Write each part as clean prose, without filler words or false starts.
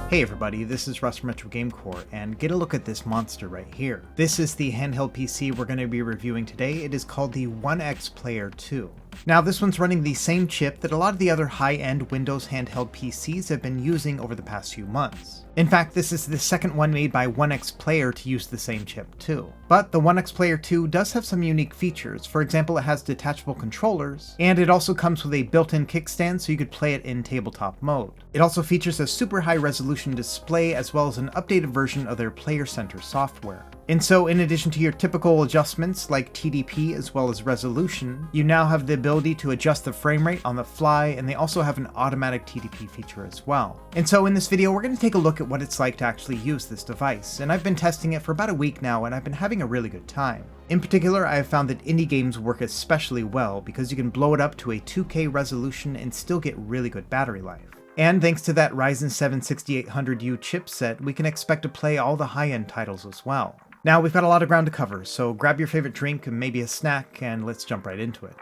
Hey everybody, this is Russ from Retro Game Core, and get a look at this monster right here. This is the handheld PC we're going to be reviewing today. It is called the ONEXPLAYER 2. Now this one's running the same chip that a lot of the other high-end Windows handheld PCs have been using over the past few months. In fact, this is the second one made by ONEXPLAYER to use the same chip too. But the ONEXPLAYER 2 does have some unique features. For example, it has detachable controllers, and it also comes with a built-in kickstand so you could play it in tabletop mode. It also features a super high resolution display as well as an updated version of their Player Center software. And so in addition to your typical adjustments like TDP as well as resolution, you now have the ability to adjust the frame rate on the fly, and they also have an automatic TDP feature as well. And so in this video we're going to take a look at what it's like to actually use this device, and I've been testing it for about a week now and I've been having a really good time. In particular, I have found that indie games work especially well because you can blow it up to a 2K resolution and still get really good battery life. And thanks to that Ryzen 7 6800U chipset, we can expect to play all the high-end titles as well. Now, we've got a lot of ground to cover, so grab your favorite drink and maybe a snack, and let's jump right into it.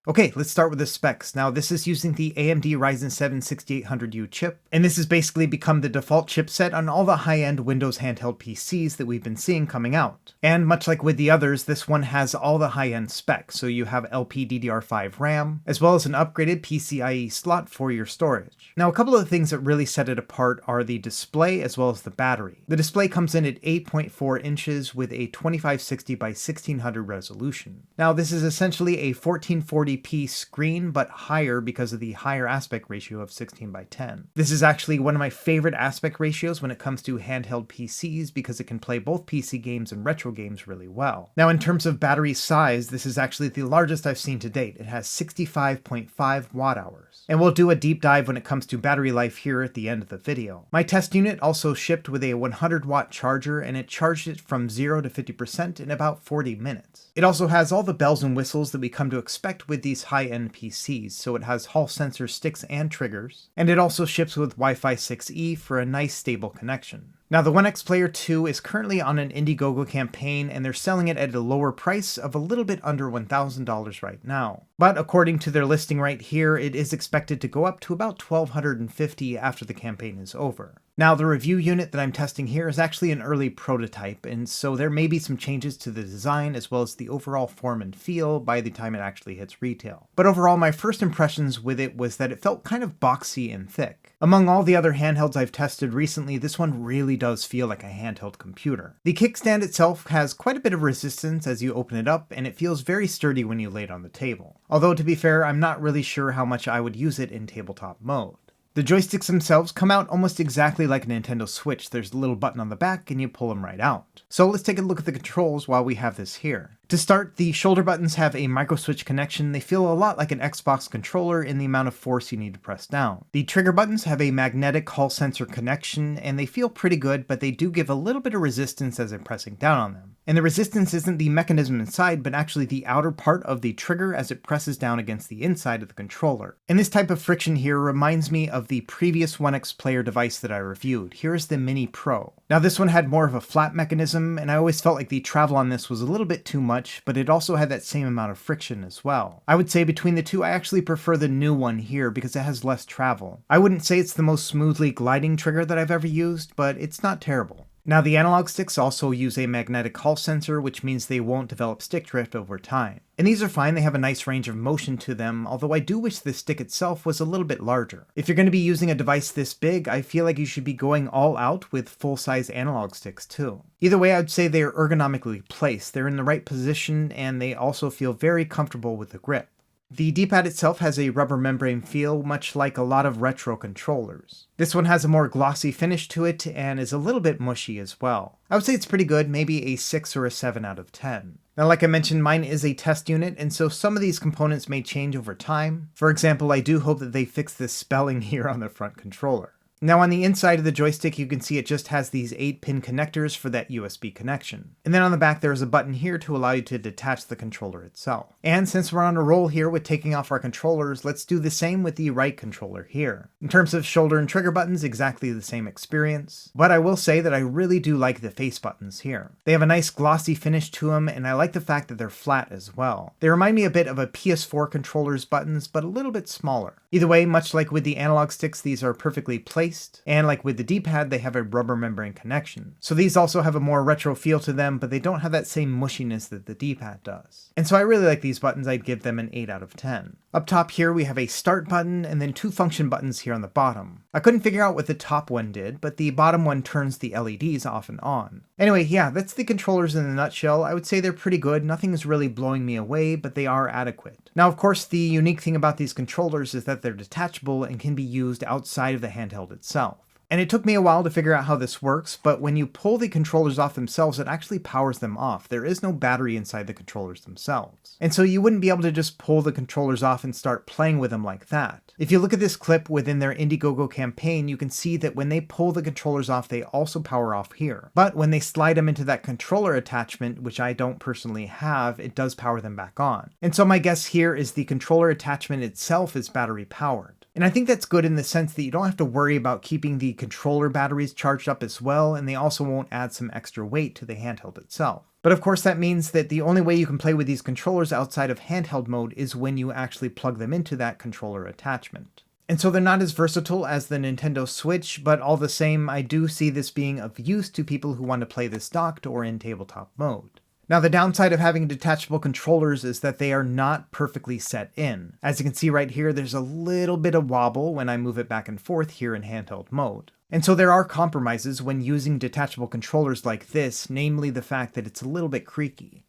Okay, let's start with the specs. Now this is using the AMD Ryzen 7 6800U chip, and this has basically become the default chipset on all the high-end Windows handheld PCs that we've been seeing coming out. And much like with the others, this one has all the high-end specs, so you have LPDDR5 RAM, as well as an upgraded PCIe slot for your storage. Now a couple of things that really set it apart are the display as well as the battery. The display comes in at 8.4 inches with a 2560 by 1600 resolution. Now this is essentially a 1440p screen, but higher because of the higher aspect ratio of 16 by 10. This is actually one of my favorite aspect ratios when it comes to handheld PCs because it can play both PC games and retro games really well. Now in terms of battery size, this is actually the largest I've seen to date. It has 65.5 watt hours. And we'll do a deep dive when it comes to battery life here at the end of the video. My test unit also shipped with a 100 watt charger, and it charged it from 0 to 50% in about 40 minutes. It also has all the bells and whistles that we come to expect with these high-end PCs, so it has Hall sensor sticks and triggers, and it also ships with Wi-Fi 6E for a nice stable connection. Now the ONEXPLAYER 2 is currently on an Indiegogo campaign, and they're selling it at a lower price of a little bit under $1,000 right now. But according to their listing right here, it is expected to go up to about $1,250 after the campaign is over. Now the review unit that I'm testing here is actually an early prototype, and so there may be some changes to the design as well as the overall form and feel by the time it actually hits retail. But overall, my first impressions with it was that it felt kind of boxy and thick. Among all the other handhelds I've tested recently, this one really does feel like a handheld computer. The kickstand itself has quite a bit of resistance as you open it up, and it feels very sturdy when you lay it on the table. Although to be fair, I'm not really sure how much I would use it in tabletop mode. The joysticks themselves come out almost exactly like a Nintendo Switch. There's a little button on the back and you pull them right out. So let's take a look at the controls while we have this here. To start, the shoulder buttons have a micro-switch connection. They feel a lot like an Xbox controller in the amount of force you need to press down. The trigger buttons have a magnetic Hall sensor connection, and they feel pretty good, but they do give a little bit of resistance as I'm pressing down on them. And the resistance isn't the mechanism inside, but actually the outer part of the trigger as it presses down against the inside of the controller. And this type of friction here reminds me of the previous ONEXPLAYER device that I reviewed. Here's the Mini Pro. Now this one had more of a flat mechanism, and I always felt like the travel on this was a little bit too much, but it also had that same amount of friction as well. I would say between the two, I actually prefer the new one here because it has less travel. I wouldn't say it's the most smoothly gliding trigger that I've ever used, but it's not terrible. Now the analog sticks also use a magnetic Hall sensor, which means they won't develop stick drift over time. And these are fine, they have a nice range of motion to them, although I do wish the stick itself was a little bit larger. If you're going to be using a device this big, I feel like you should be going all out with full-size analog sticks too. Either way, I'd say they're ergonomically placed, they're in the right position, and they also feel very comfortable with the grip. The D-pad itself has a rubber membrane feel, much like a lot of retro controllers. This one has a more glossy finish to it and is a little bit mushy as well. I would say it's pretty good, maybe a 6 or a 7 out of 10. Now like I mentioned, mine is a test unit, and so some of these components may change over time. For example, I do hope that they fix this spelling here on the front controller. Now on the inside of the joystick, you can see it just has these 8-pin connectors for that USB connection. And then on the back, there's a button here to allow you to detach the controller itself. And since we're on a roll here with taking off our controllers, let's do the same with the right controller here. In terms of shoulder and trigger buttons, exactly the same experience. But I will say that I really do like the face buttons here. They have a nice glossy finish to them, and I like the fact that they're flat as well. They remind me a bit of a PS4 controller's buttons, but a little bit smaller. Either way, much like with the analog sticks, these are perfectly placed, and like with the D-pad, they have a rubber membrane connection. So these also have a more retro feel to them, but they don't have that same mushiness that the D-pad does. And so I really like these buttons. I'd give them an 8 out of 10. Up top here, we have a start button and then 2 function buttons here on the bottom. I couldn't figure out what the top one did, but the bottom one turns the LEDs off and on. Anyway, yeah, that's the controllers in a nutshell. I would say they're pretty good. Nothing's really blowing me away, but they are adequate. Now, of course, the unique thing about these controllers is that they're detachable and can be used outside of the handheld itself. And it took me a while to figure out how this works, but when you pull the controllers off themselves, it actually powers them off. There is no battery inside the controllers themselves. And so you wouldn't be able to just pull the controllers off and start playing with them like that. If you look at this clip within their Indiegogo campaign, you can see that when they pull the controllers off, they also power off here. But when they slide them into that controller attachment, which I don't personally have, it does power them back on. And so my guess here is the controller attachment itself is battery powered. And I think that's good in the sense that you don't have to worry about keeping the controller batteries charged up as well, and they also won't add some extra weight to the handheld itself. But of course that means that the only way you can play with these controllers outside of handheld mode is when you actually plug them into that controller attachment. And so they're not as versatile as the Nintendo Switch, but all the same, I do see this being of use to people who want to play this docked or in tabletop mode. Now, the downside of having detachable controllers is that they are not perfectly set in. As you can see right here, there's a little bit of wobble when I move it back and forth here in handheld mode. And so there are compromises when using detachable controllers like this, namely the fact that it's a little bit creaky.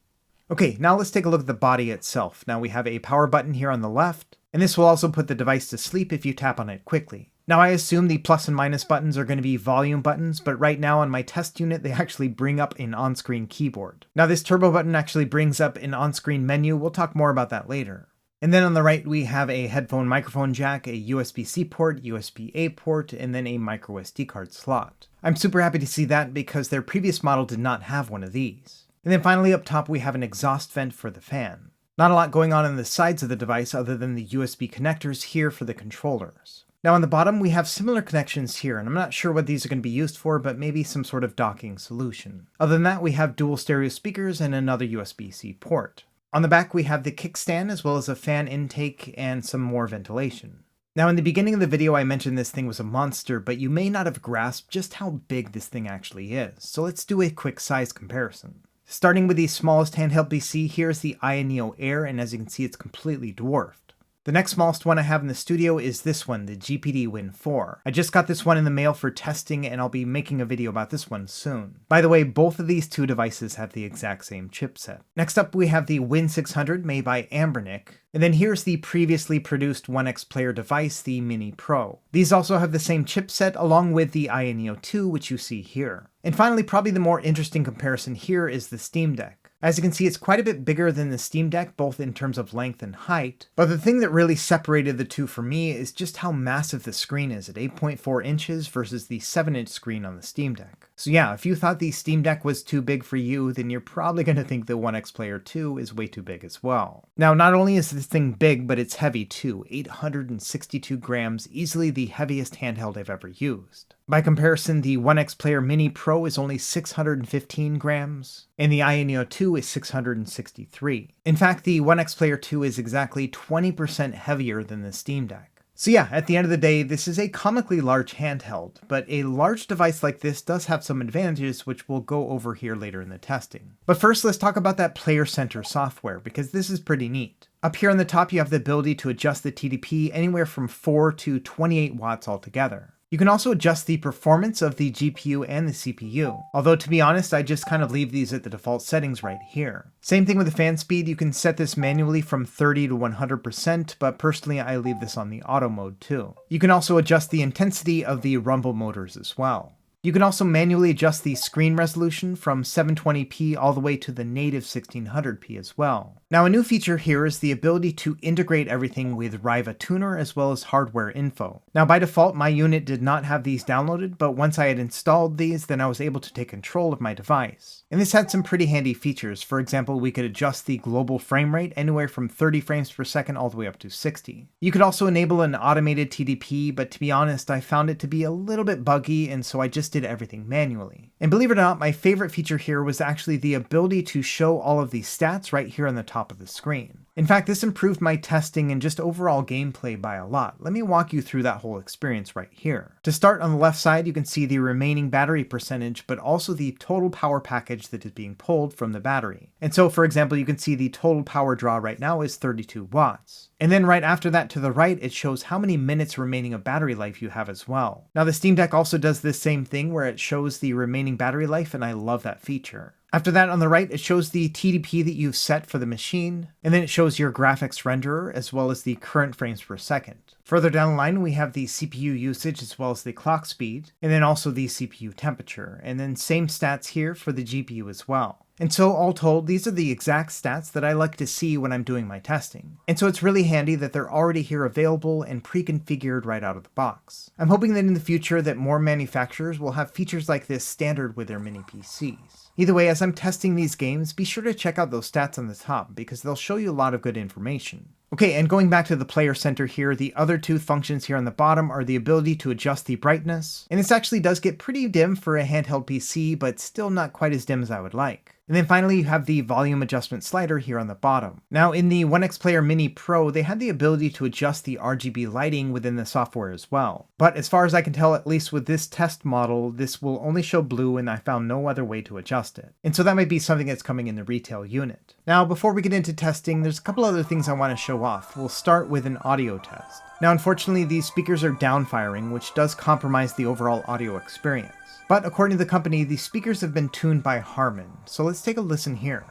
Okay, now let's take a look at the body itself. Now we have a power button here on the left, and this will also put the device to sleep if you tap on it quickly. Now I assume the plus and minus buttons are going to be volume buttons, but right now on my test unit they actually bring up an on-screen keyboard. Now this turbo button actually brings up an on-screen menu. We'll talk more about that later. And then on the right we have a headphone microphone jack, a USB-C port, USB-A port, and then a micro SD card slot. I'm super happy to see that because their previous model did not have one of these. And then finally up top we have an exhaust vent for the fan. Not a lot going on the sides of the device other than the USB connectors here for the controllers. Now on the bottom we have similar connections here, and I'm not sure what these are going to be used for, but maybe some sort of docking solution. Other than that, we have dual stereo speakers and another USB-C port. On the back we have the kickstand as well as a fan intake and some more ventilation. Now in the beginning of the video I mentioned this thing was a monster, but you may not have grasped just how big this thing actually is, so let's do a quick size comparison. Starting with the smallest handheld PC, here's the Aya Neo Air, and as you can see it's completely dwarfed. The next smallest one I have in the studio is this one, the GPD Win 4. I just got this one in the mail for testing, and I'll be making a video about this one soon. By the way, both of these two devices have the exact same chipset. Next up we have the Win 600 made by Anbernic. And then here's the previously produced ONEXPLAYER device, the Mini Pro. These also have the same chipset along with the Aya Neo 2, which you see here. And finally, probably the more interesting comparison here is the Steam Deck. As you can see, it's quite a bit bigger than the Steam Deck, both in terms of length and height. But the thing that really separated the two for me is just how massive the screen is at 8.4 inches versus the 7-inch screen on the Steam Deck. So yeah, if you thought the Steam Deck was too big for you, then you're probably going to think the ONEXPLAYER 2 is way too big as well. Now, not only is this thing big, but it's heavy too. 862 grams, easily the heaviest handheld I've ever used. By comparison, the ONEXPLAYER Mini Pro is only 615 grams, and the Aya Neo 2 is 663. In fact, the ONEXPLAYER 2 is exactly 20% heavier than the Steam Deck. So yeah, at the end of the day, this is a comically large handheld, but a large device like this does have some advantages which we'll go over here later in the testing. But first, let's talk about that Player Center software, because this is pretty neat. Up here on the top, you have the ability to adjust the TDP anywhere from 4 to 28 watts altogether. You can also adjust the performance of the GPU and the CPU, although to be honest, I just kind of leave these at the default settings right here. Same thing with the fan speed, you can set this manually from 30 to 100%, but personally I leave this on the auto mode too. You can also adjust the intensity of the rumble motors as well. You can also manually adjust the screen resolution from 720p all the way to the native 1600p as well. Now, a new feature here is the ability to integrate everything with Riva Tuner as well as hardware info. Now, by default, my unit did not have these downloaded, but once I had installed these, then I was able to take control of my device. And this had some pretty handy features. For example, we could adjust the global frame rate anywhere from 30 frames per second all the way up to 60. You could also enable an automated TDP, but to be honest, I found it to be a little bit buggy, and so I just did everything manually. And believe it or not, my favorite feature here was actually the ability to show all of these stats right here on the top of the screen. In fact, this improved my testing and just overall gameplay by a lot. Let me walk you through that whole experience right here. To start, on the left side, you can see the remaining battery percentage, but also the total power package that is being pulled from the battery. And so, for example, you can see the total power draw right now is 32 watts. And then right after that to the right, it shows how many minutes remaining of battery life you have as well. Now, the Steam Deck also does this same thing where it shows the remaining battery life, and I love that feature. After that, on the right, it shows the TDP that you've set for the machine, and then it shows your graphics renderer as well as the current frames per second. Further down the line, we have the CPU usage as well as the clock speed, and then also the CPU temperature, and then same stats here for the GPU as well. And so all told, these are the exact stats that I like to see when I'm doing my testing. And so it's really handy that they're already here available and pre-configured right out of the box. I'm hoping that in the future that more manufacturers will have features like this standard with their mini PCs. Either way, as I'm testing these games, be sure to check out those stats on the top because they'll show you a lot of good information. Okay, and going back to the player center here, the other two functions here on the bottom are the ability to adjust the brightness, and this actually does get pretty dim for a handheld PC, but still not quite as dim as I would like. And then finally, you have the volume adjustment slider here on the bottom. Now, in the ONEXPLAYER Mini Pro, they had the ability to adjust the RGB lighting within the software as well. But as far as I can tell, at least with this test model, this will only show blue, and I found no other way to adjust it. And so that might be something that's coming in the retail unit. Now, before we get into testing, there's a couple other things I want to show off. We'll start with an audio test. Now, unfortunately, these speakers are downfiring, which does compromise the overall audio experience. But according to the company, the speakers have been tuned by Harman, so let's take a listen here.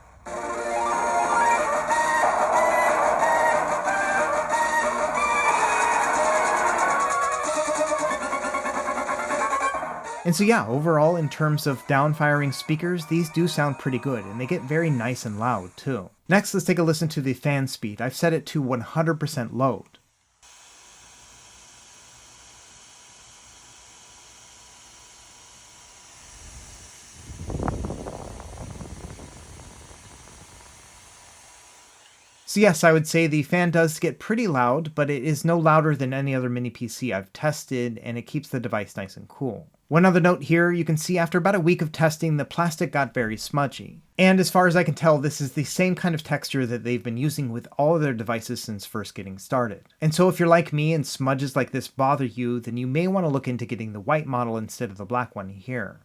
And so yeah, overall, in terms of downfiring speakers, these do sound pretty good, and they get very nice and loud too. Next, let's take a listen to the fan speed. I've set it to 100% load. So yes, I would say the fan does get pretty loud, but it is no louder than any other mini PC I've tested, and it keeps the device nice and cool. One other note here, you can see after about a week of testing, the plastic got very smudgy. And as far as I can tell, this is the same kind of texture that they've been using with all of their devices since first getting started. And so if you're like me and smudges like this bother you, then you may want to look into getting the white model instead of the black one here.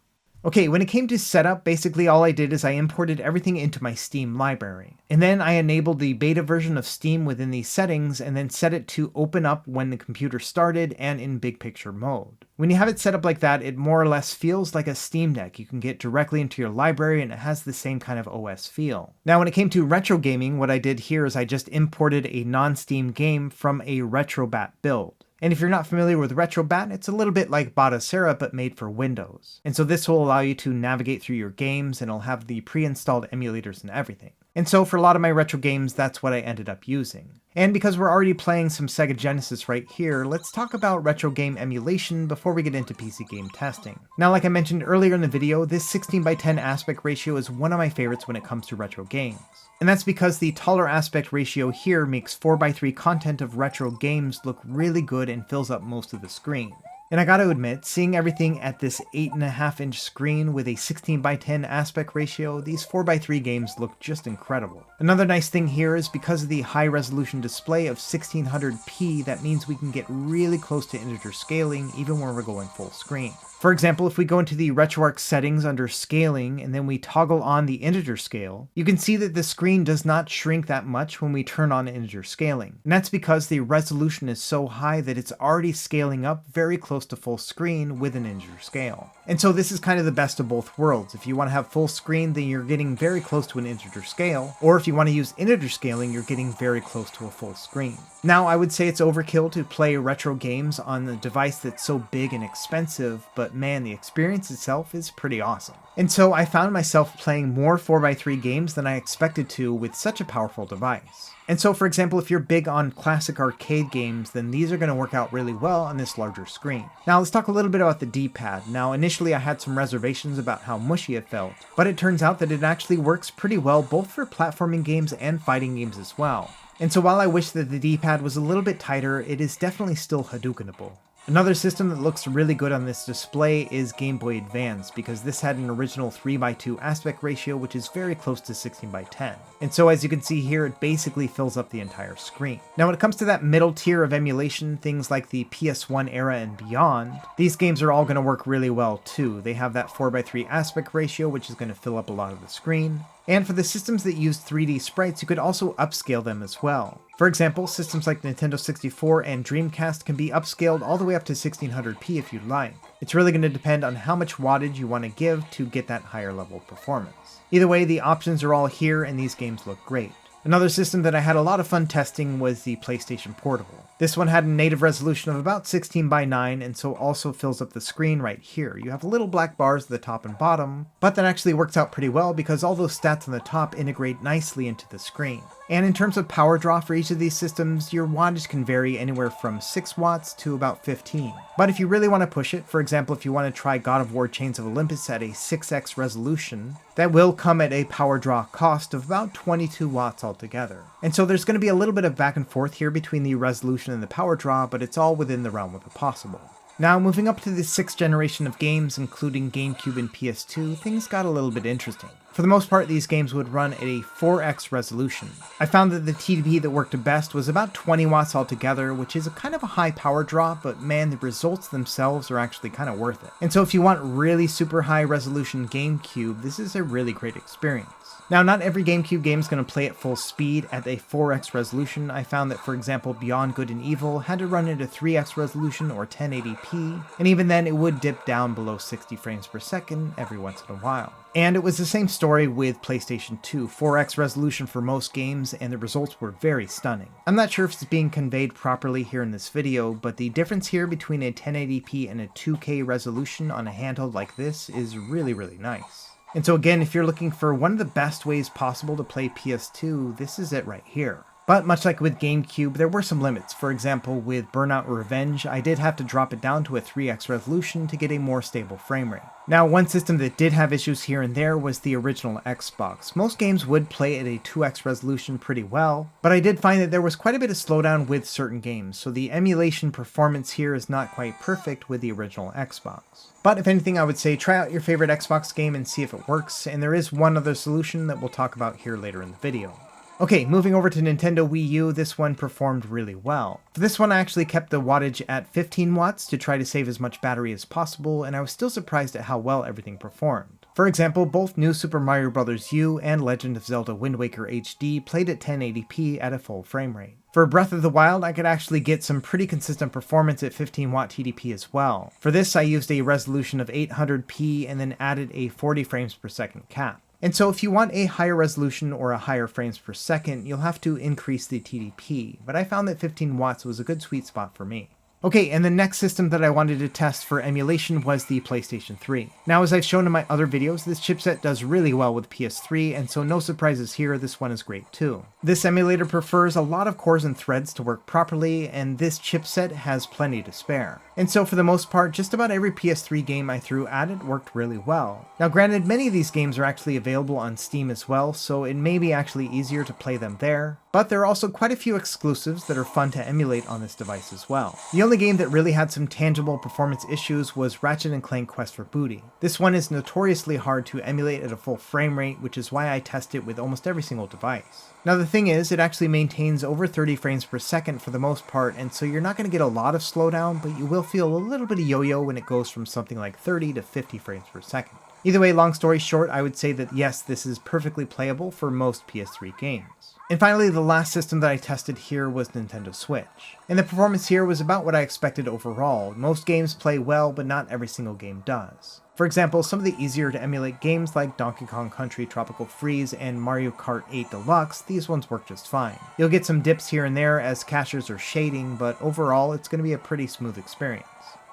Okay, when it came to setup, basically all I did is I imported everything into my Steam library. And then I enabled the beta version of Steam within these settings and then set it to open up when the computer started and in big picture mode. When you have it set up like that, it more or less feels like a Steam Deck. You can get directly into your library and it has the same kind of OS feel. Now when it came to retro gaming, what I did here is I just imported a non-Steam game from a RetroBat build. And if you're not familiar with RetroBat, it's a little bit like Batocera but made for Windows. And so this will allow you to navigate through your games and it'll have the pre-installed emulators and everything. And so for a lot of my retro games, that's what I ended up using. And because we're already playing some Sega Genesis right here, let's talk about retro game emulation before we get into PC game testing. Now, like I mentioned earlier in the video, this 16:10 aspect ratio is one of my favorites when it comes to retro games. And that's because the taller aspect ratio here makes 4:3 content of retro games look really good and fills up most of the screen. And I gotta admit, seeing everything at this 8.5-inch screen with a 16:10 aspect ratio, these 4:3 games look just incredible. Another nice thing here is because of the high resolution display of 1600p, that means we can get really close to integer scaling even when we're going full screen. For example, if we go into the RetroArch settings under scaling and then we toggle on the integer scale, you can see that the screen does not shrink that much when we turn on integer scaling. And that's because the resolution is so high that it's already scaling up very close close to full screen with an integer scale. And so this is kind of the best of both worlds. If you want to have full screen, then you're getting very close to an integer scale, or if you want to use integer scaling, you're getting very close to a full screen. Now, I would say it's overkill to play retro games on a device that's so big and expensive, but man, the experience itself is pretty awesome. And so I found myself playing more 4x3 games than I expected to with such a powerful device. And so, for example, if you're big on classic arcade games, then these are going to work out really well on this larger screen. Now, let's talk a little bit about the D-pad. Now, initially I had some reservations about how mushy it felt, but it turns out that it actually works pretty well both for platforming games and fighting games as well. And so while I wish that the D-pad was a little bit tighter, it is definitely still Hadoukenable. Another system that looks really good on this display is Game Boy Advance, because this had an original 3:2 aspect ratio, which is very close to 16:10. And so as you can see here, it basically fills up the entire screen. Now when it comes to that middle tier of emulation, things like the PS1 era and beyond, these games are all going to work really well too. They have that 4:3 aspect ratio, which is going to fill up a lot of the screen. And for the systems that use 3D sprites, you could also upscale them as well. For example, systems like Nintendo 64 and Dreamcast can be upscaled all the way up to 1600p if you'd like. It's really going to depend on how much wattage you want to give to get that higher level of performance. Either way, the options are all here and these games look great. Another system that I had a lot of fun testing was the PlayStation Portable. This one had a native resolution of about 16:9 and so also fills up the screen right here. You have little black bars at the top and bottom, but that actually works out pretty well because all those stats on the top integrate nicely into the screen. And in terms of power draw for each of these systems, your wattage can vary anywhere from 6 watts to about 15. But if you really want to push it, for example if you want to try God of War Chains of Olympus at a 6x resolution, that will come at a power draw cost of about 22 watts altogether. And so there's going to be a little bit of back and forth here between the resolution and the power draw, but it's all within the realm of the possible. Now, moving up to the 6th generation of games, including GameCube and PS2, things got a little bit interesting. For the most part, these games would run at a 4x resolution. I found that the TDP that worked best was about 20 watts altogether, which is a kind of a high power draw, but man, the results themselves are actually kind of worth it. And so if you want really super high resolution GameCube, this is a really great experience. Now, not every GameCube game is going to play at full speed at a 4x resolution. I found that, for example, Beyond Good and Evil had to run at a 3x resolution or 1080p, and even then it would dip down below 60 frames per second every once in a while. And it was the same story with PlayStation 2, 4x resolution for most games, and the results were very stunning. I'm not sure if it's being conveyed properly here in this video, but the difference here between a 1080p and a 2K resolution on a handheld like this is really, really nice. And so again, if you're looking for one of the best ways possible to play PS2, this is it right here. But much like with GameCube, there were some limits. For example, with Burnout Revenge, I did have to drop it down to a 3x resolution to get a more stable frame rate. Now, one system that did have issues here and there was the original Xbox. Most games would play at a 2x resolution pretty well, but I did find that there was quite a bit of slowdown with certain games, so the emulation performance here is not quite perfect with the original Xbox. But if anything, I would say try out your favorite Xbox game and see if it works, and there is one other solution that we'll talk about here later in the video. Okay, moving over to Nintendo Wii U, this one performed really well. For this one, I actually kept the wattage at 15 watts to try to save as much battery as possible, and I was still surprised at how well everything performed. For example, both New Super Mario Bros. U and Legend of Zelda Wind Waker HD played at 1080p at a full frame rate. For Breath of the Wild, I could actually get some pretty consistent performance at 15 watt TDP as well. For this, I used a resolution of 800p and then added a 40 frames per second cap. And so if you want a higher resolution or a higher frames per second, you'll have to increase the TDP, but I found that 15 watts was a good sweet spot for me. Okay, and the next system that I wanted to test for emulation was the PlayStation 3. Now, as I've shown in my other videos, this chipset does really well with PS3, and so no surprises here, this one is great too. This emulator prefers a lot of cores and threads to work properly, and this chipset has plenty to spare. And so for the most part, just about every PS3 game I threw at it worked really well. Now granted, many of these games are actually available on Steam as well, so it may be actually easier to play them there, but there are also quite a few exclusives that are fun to emulate on this device as well. The only game that really had some tangible performance issues was Ratchet & Clank Quest for Booty. This one is notoriously hard to emulate at a full frame rate, which is why I test it with almost every single device. Now the thing is, it actually maintains over 30 frames per second for the most part, and so you're not going to get a lot of slowdown, but you will feel a little bit of yo-yo when it goes from something like 30 to 50 frames per second. Either way, long story short, I would say that yes, this is perfectly playable for most PS3 games. And finally, the last system that I tested here was Nintendo Switch. And the performance here was about what I expected overall. Most games play well, but not every single game does. For example, some of the easier to emulate games like Donkey Kong Country Tropical Freeze and Mario Kart 8 Deluxe, these ones work just fine. You'll get some dips here and there as caches are shading, but overall it's going to be a pretty smooth experience.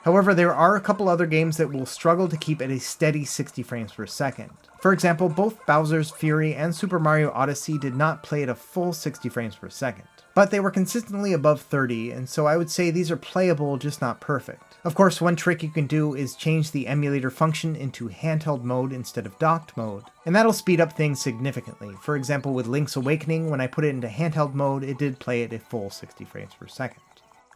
However, there are a couple other games that will struggle to keep at a steady 60 frames per second. For example, both Bowser's Fury and Super Mario Odyssey did not play at a full 60 frames per second. But they were consistently above 30, and so I would say these are playable, just not perfect. Of course, one trick you can do is change the emulator function into handheld mode instead of docked mode, and that'll speed up things significantly. For example, with Link's Awakening, when I put it into handheld mode, it did play at a full 60 frames per second.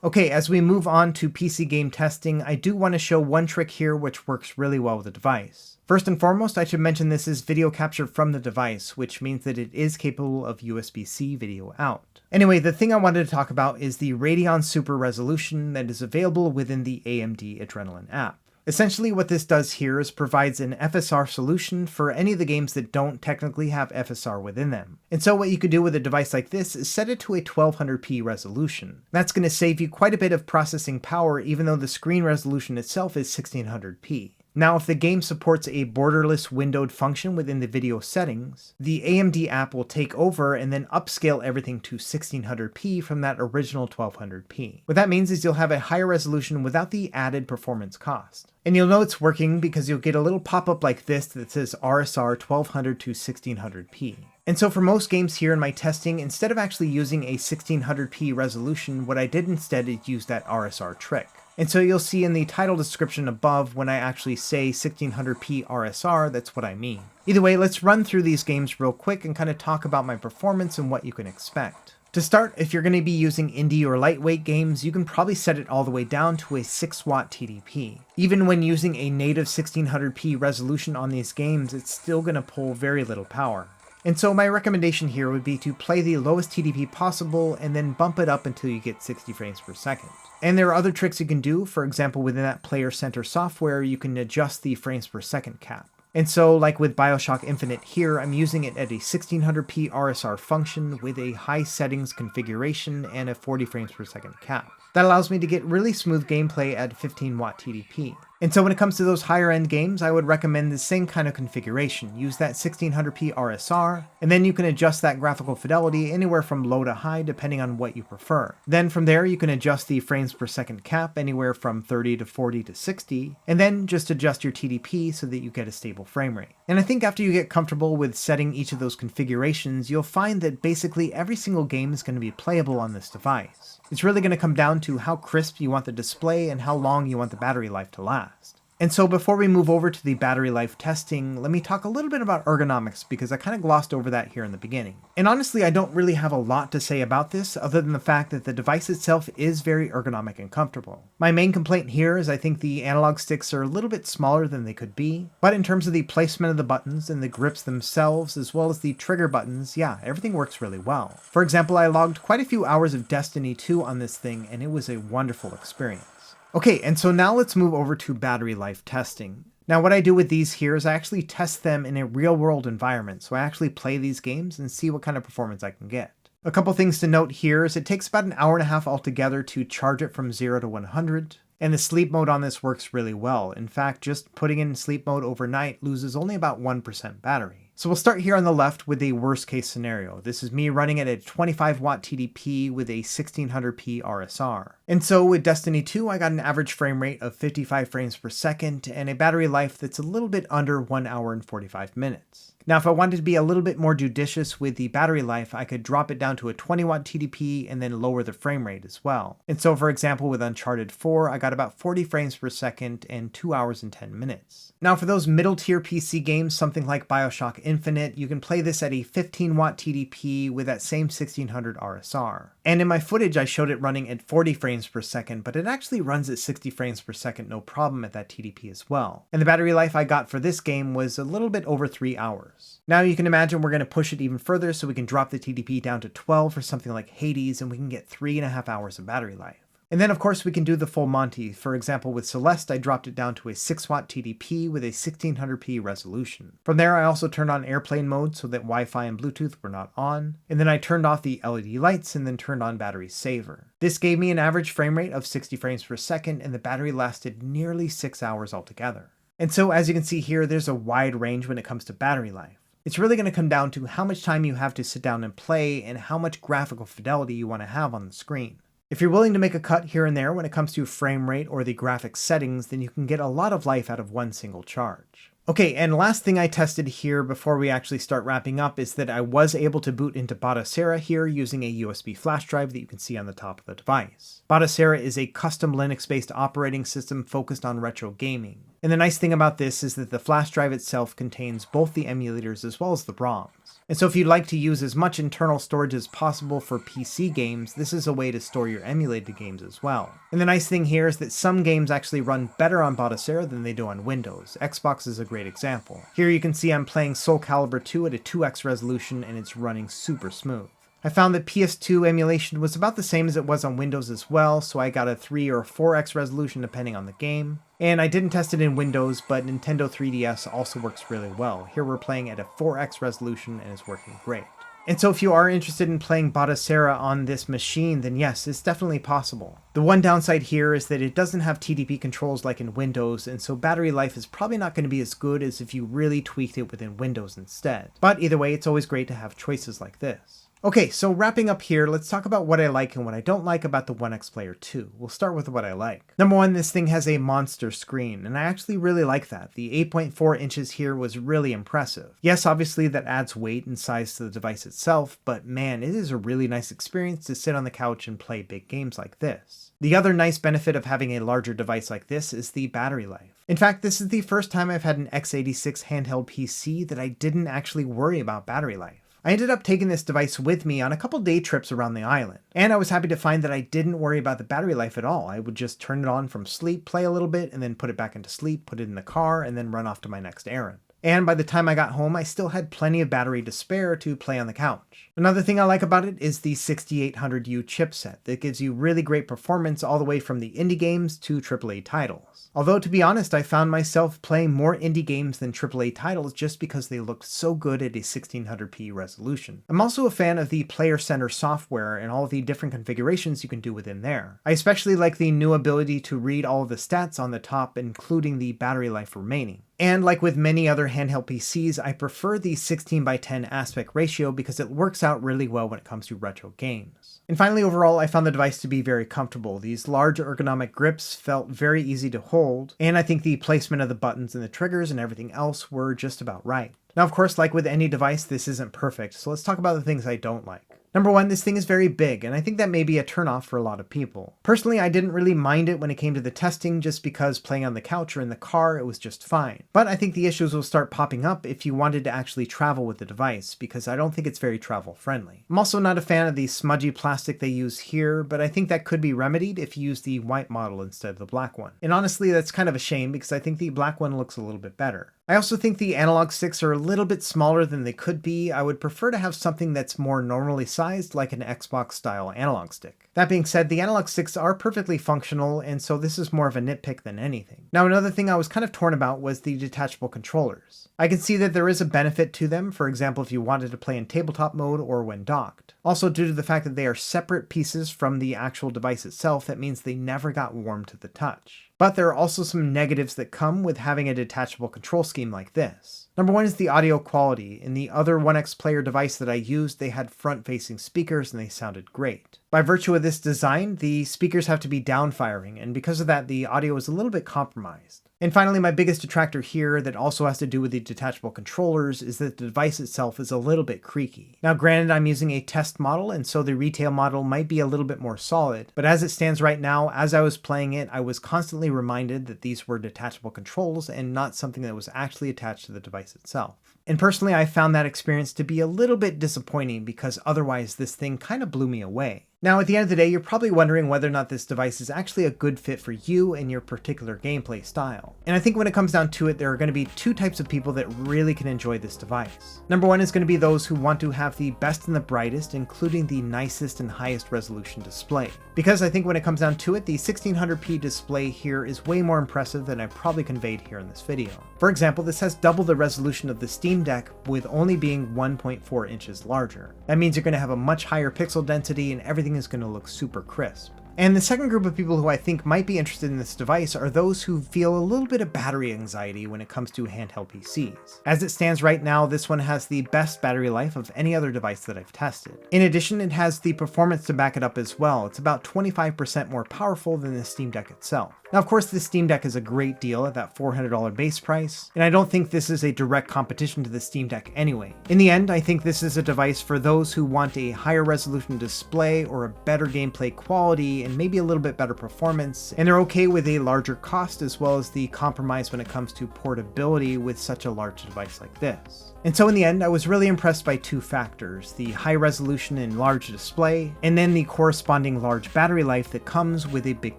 Okay, as we move on to PC game testing, I do want to show one trick here which works really well with the device. First and foremost, I should mention this is video captured from the device, which means that it is capable of USB-C video out. Anyway, the thing I wanted to talk about is the Radeon Super Resolution that is available within the AMD Adrenalin app. Essentially what this does here is provides an FSR solution for any of the games that don't technically have FSR within them. And so what you could do with a device like this is set it to a 1200p resolution. That's going to save you quite a bit of processing power even though the screen resolution itself is 1600p. Now, if the game supports a borderless windowed function within the video settings, the AMD app will take over and then upscale everything to 1600p from that original 1200p. What that means is you'll have a higher resolution without the added performance cost. And you'll know it's working because you'll get a little pop-up like this that says RSR 1200 to 1600p. And so for most games here in my testing, instead of actually using a 1600p resolution, what I did instead is use that RSR trick. And so you'll see in the title description above when I actually say 1600p RSR, that's what I mean. Either way, let's run through these games real quick and kind of talk about my performance and what you can expect. To start, if you're going to be using indie or lightweight games, you can probably set it all the way down to a 6 watt TDP. Even when using a native 1600p resolution on these games, it's still going to pull very little power. And so my recommendation here would be to play the lowest TDP possible and then bump it up until you get 60 frames per second. And there are other tricks you can do. For example, within that Player Center software, you can adjust the frames per second cap. And so, like with BioShock Infinite here, I'm using it at a 1600p RSR function with a high settings configuration and a 40 frames per second cap. That allows me to get really smooth gameplay at 15 watt TDP. And so when it comes to those higher end games, I would recommend the same kind of configuration. Use that 1600p RSR, and then you can adjust that graphical fidelity anywhere from low to high depending on what you prefer. Then from there you can adjust the frames per second cap anywhere from 30 to 40 to 60, and then just adjust your TDP so that you get a stable frame rate. And I think after you get comfortable with setting each of those configurations, you'll find that basically every single game is going to be playable on this device. It's really going to come down to how crisp you want the display and how long you want the battery life to last. And so before we move over to the battery life testing, let me talk a little bit about ergonomics because I kind of glossed over that here in the beginning. And honestly, I don't really have a lot to say about this other than the fact that the device itself is very ergonomic and comfortable. My main complaint here is I think the analog sticks are a little bit smaller than they could be, but in terms of the placement of the buttons and the grips themselves as well as the trigger buttons, yeah, everything works really well. For example, I logged quite a few hours of Destiny 2 on this thing and it was a wonderful experience. Okay, and so now let's move over to battery life testing. Now what I do with these here is I actually test them in a real world environment, so I actually play these games and see what kind of performance I can get. A couple things to note here is it takes about an hour and a half altogether to charge it from 0 to 100, and the sleep mode on this works really well. In fact, just putting it in sleep mode overnight loses only about 1% battery. So we'll start here on the left with the worst case scenario. This is me running it at 25 watt TDP with a 1600p RSR. And so with Destiny 2, I got an average frame rate of 55 frames per second and a battery life that's a little bit under 1 hour and 45 minutes. Now, if I wanted to be a little bit more judicious with the battery life, I could drop it down to a 20 watt TDP and then lower the frame rate as well. And so, for example, with Uncharted 4, I got about 40 frames per second and 2 hours and 10 minutes. Now, for those middle tier PC games, something like BioShock Infinite, you can play this at a 15 watt TDP with that same 1600 RSR. And in my footage, I showed it running at 40 frames per second, but it actually runs at 60 frames per second no problem at that TDP as well. And the battery life I got for this game was a little bit over 3 hours. Now you can imagine we're going to push it even further so we can drop the TDP down to 12 for something like Hades and we can get 3.5 hours of battery life. And then of course we can do the full Monty. For example, with Celeste, I dropped it down to a 6-watt TDP with a 1600p resolution. From there, I also turned on airplane mode so that Wi-Fi and Bluetooth were not on. And then I turned off the LED lights and then turned on battery saver. This gave me an average frame rate of 60 frames per second, and the battery lasted nearly 6 hours altogether. And so as you can see here, there's a wide range when it comes to battery life. It's really going to come down to how much time you have to sit down and play and how much graphical fidelity you want to have on the screen. If you're willing to make a cut here and there when it comes to frame rate or the graphics settings, then you can get a lot of life out of one single charge. Okay, and last thing I tested here before we actually start wrapping up is that I was able to boot into Batocera here using a USB flash drive that you can see on the top of the device. Batocera is a custom Linux-based operating system focused on retro gaming. And the nice thing about this is that the flash drive itself contains both the emulators as well as the ROMs. And so if you'd like to use as much internal storage as possible for PC games, this is a way to store your emulated games as well. And the nice thing here is that some games actually run better on Batocera than they do on Windows. Xbox is a great example. Here you can see I'm playing Soul Calibur 2 at a 2x resolution and it's running super smooth. I found that PS2 emulation was about the same as it was on Windows as well, so I got a 3 or 4x resolution depending on the game. And I didn't test it in Windows, but Nintendo 3DS also works really well. Here we're playing at a 4x resolution and it's working great. And so if you are interested in playing Batocera on this machine, then yes, it's definitely possible. The one downside here is that it doesn't have TDP controls like in Windows, and so battery life is probably not going to be as good as if you really tweaked it within Windows instead. But either way, it's always great to have choices like this. Okay, so wrapping up here, let's talk about what I like and what I don't like about the ONEXPLAYER 2. We'll start with what I like. Number one, this thing has a monster screen, and I actually really like that. The 8.4 inches here was really impressive. Yes, obviously that adds weight and size to the device itself, but man, it is a really nice experience to sit on the couch and play big games like this. The other nice benefit of having a larger device like this is the battery life. In fact, this is the first time I've had an x86 handheld PC that I didn't actually worry about battery life. I ended up taking this device with me on a couple day trips around the island, and I was happy to find that I didn't worry about the battery life at all. I would just turn it on from sleep, play a little bit, and then put it back into sleep, put it in the car, and then run off to my next errand. And by the time I got home, I still had plenty of battery to spare to play on the couch. Another thing I like about it is the 6800U chipset that gives you really great performance all the way from the indie games to AAA titles. Although to be honest, I found myself playing more indie games than AAA titles just because they looked so good at a 1600p resolution. I'm also a fan of the Player Center software and all of the different configurations you can do within there. I especially like the new ability to read all of the stats on the top, including the battery life remaining. And like with many other handheld PCs, I prefer the 16:10 aspect ratio because it works out really well when it comes to retro games. And finally, overall, I found the device to be very comfortable. These large ergonomic grips felt very easy to hold, and I think the placement of the buttons and the triggers and everything else were just about right. Now, of course, like with any device, this isn't perfect, so let's talk about the things I don't like. Number one, this thing is very big, and I think that may be a turnoff for a lot of people. Personally, I didn't really mind it when it came to the testing just because playing on the couch or in the car, it was just fine. But I think the issues will start popping up if you wanted to actually travel with the device, because I don't think it's very travel friendly. I'm also not a fan of the smudgy plastic they use here, but I think that could be remedied if you use the white model instead of the black one. And honestly, that's kind of a shame because I think the black one looks a little bit better. I also think the analog sticks are a little bit smaller than they could be. I would prefer to have something that's more normally sized, like an Xbox style analog stick. That being said, the analog sticks are perfectly functional, and so this is more of a nitpick than anything. Now, another thing I was kind of torn about was the detachable controllers. I can see that there is a benefit to them, for example if you wanted to play in tabletop mode or when docked. Also, due to the fact that they are separate pieces from the actual device itself, that means they never got warm to the touch. But there are also some negatives that come with having a detachable control scheme like this. Number one is the audio quality. In the other ONEXPLAYER device that I used, they had front-facing speakers and they sounded great. By virtue of this design, the speakers have to be down-firing, and because of that, the audio is a little bit compromised. And finally, my biggest detractor here that also has to do with the detachable controllers is that the device itself is a little bit creaky. Now granted, I'm using a test model, and so the retail model might be a little bit more solid, but as it stands right now, as I was playing it, I was constantly reminded that these were detachable controls and not something that was actually attached to the device itself. And personally, I found that experience to be a little bit disappointing because otherwise this thing kind of blew me away. Now, at the end of the day, you're probably wondering whether or not this device is actually a good fit for you and your particular gameplay style. And I think when it comes down to it, there are going to be two types of people that really can enjoy this device. Number one is going to be those who want to have the best and the brightest, including the nicest and highest resolution display. Because I think when it comes down to it, the 1600p display here is way more impressive than I probably conveyed here in this video. For example, this has double the resolution of the Steam Deck with only being 1.4 inches larger. That means you're going to have a much higher pixel density and everything is going to look super crisp. And the second group of people who I think might be interested in this device are those who feel a little bit of battery anxiety when it comes to handheld PCs. As it stands right now, this one has the best battery life of any other device that I've tested. In addition, it has the performance to back it up as well. It's about 25% more powerful than the Steam Deck itself. Now, of course, the Steam Deck is a great deal at that $400 base price, and I don't think this is a direct competition to the Steam Deck anyway. In the end, I think this is a device for those who want a higher resolution display or a better gameplay quality and maybe a little bit better performance, and they're okay with a larger cost as well as the compromise when it comes to portability with such a large device like this. And so in the end, I was really impressed by two factors, the high resolution and large display, and then the corresponding large battery life that comes with a big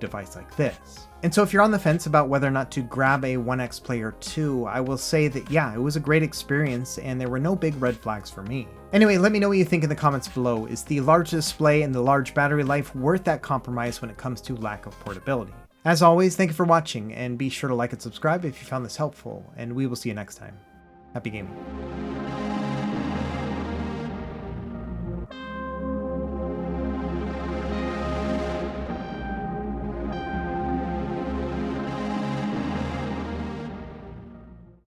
device like this. And so if you're on the fence about whether or not to grab a ONEXPLAYER 2, I will say that yeah, it was a great experience and there were no big red flags for me. Anyway, let me know what you think in the comments below. Is the large display and the large battery life worth that compromise when it comes to lack of portability? As always, thank you for watching and be sure to like and subscribe if you found this helpful, and we will see you next time. Happy gaming.